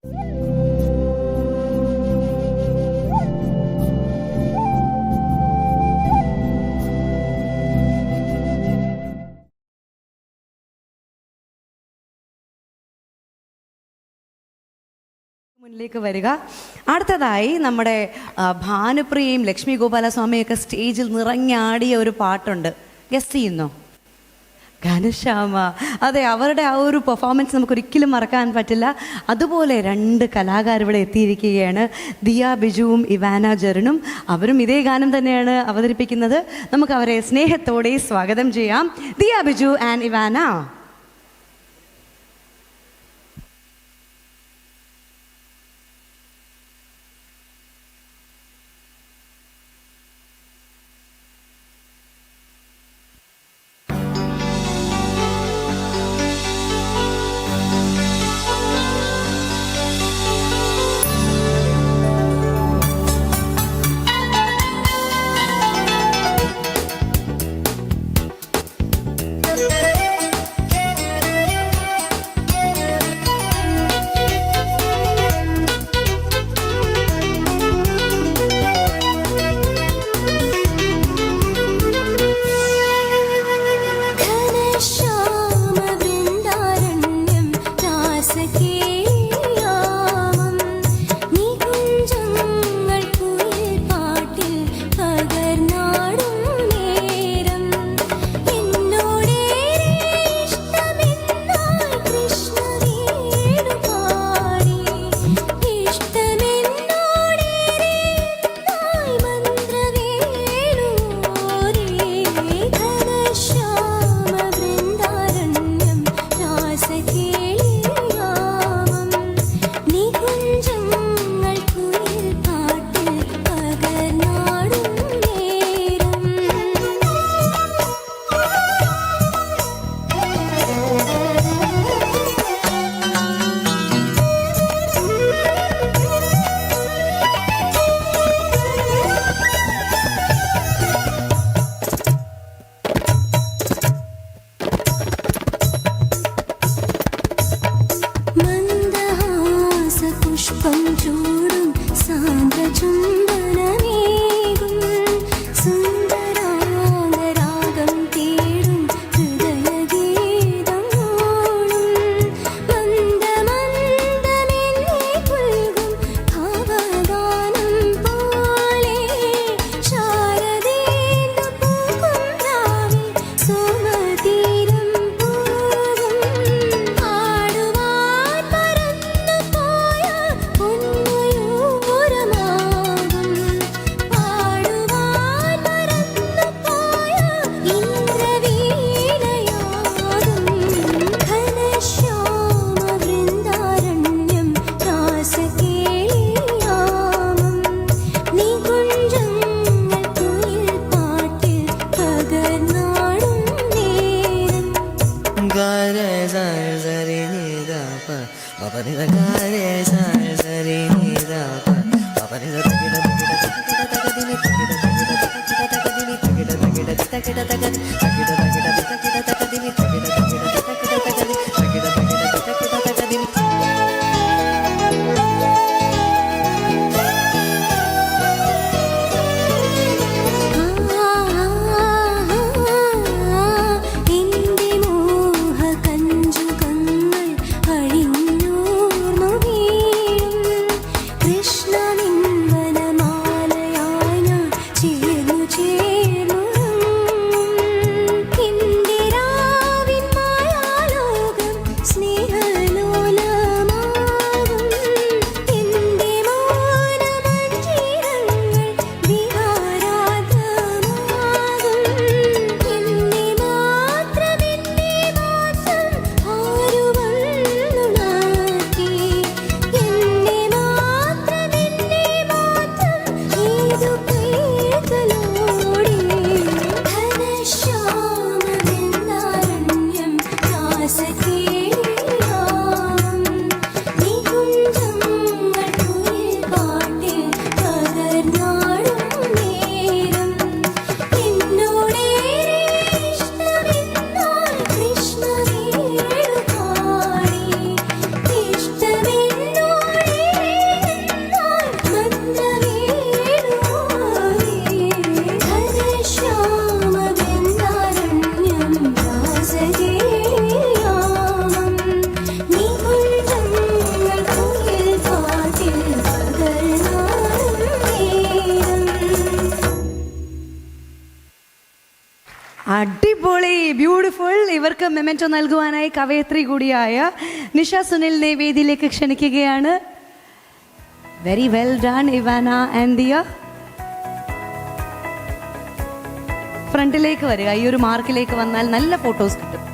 മുന്നിലേക്ക് വരിക. അടുത്തതായി നമ്മുടെ ഭാനുപ്രിയയും ലക്ഷ്മി ഗോപാലസ്വാമിയൊക്കെ സ്റ്റേജിൽ നിറഞ്ഞാടിയ ഒരു പാട്ടുണ്ട്. ഗസ്റ്റ് ചെയ്യുന്നോ? ഘനശ്യാമ. അതെ, അവരുടെ ആ ഒരു പെർഫോമൻസ് നമുക്കൊരിക്കലും മറക്കാൻ പറ്റില്ല. അതുപോലെ രണ്ട് കലാകാരിവിടെ എത്തിയിരിക്കുകയാണ്, ദിയ ബിജുവും ഇവാന ജെറിനും. അവരും ഇതേ ഗാനം തന്നെയാണ് അവതരിപ്പിക്കുന്നത്. നമുക്ക് അവരെ സ്നേഹത്തോടെ സ്വാഗതം ചെയ്യാം. Diya Biju and Ivana. ചേർന്നു അടിപൊളി, ബ്യൂട്ടിഫുൾ. ഇവർക്ക് മെമെന്റോ നൽകുവാനായി കവയത്രി കൂടിയായ നിഷ സുനിലിനെ വേദിയിലേക്ക് ക്ഷണിക്കുകയാണ്. Very well done Ivana and Diya. ഫ്രണ്ടിലേക്ക് വരിക, ഈ ഒരു മാർക്കിലേക്ക് വന്നാൽ നല്ല ഫോട്ടോസ് കിട്ടും.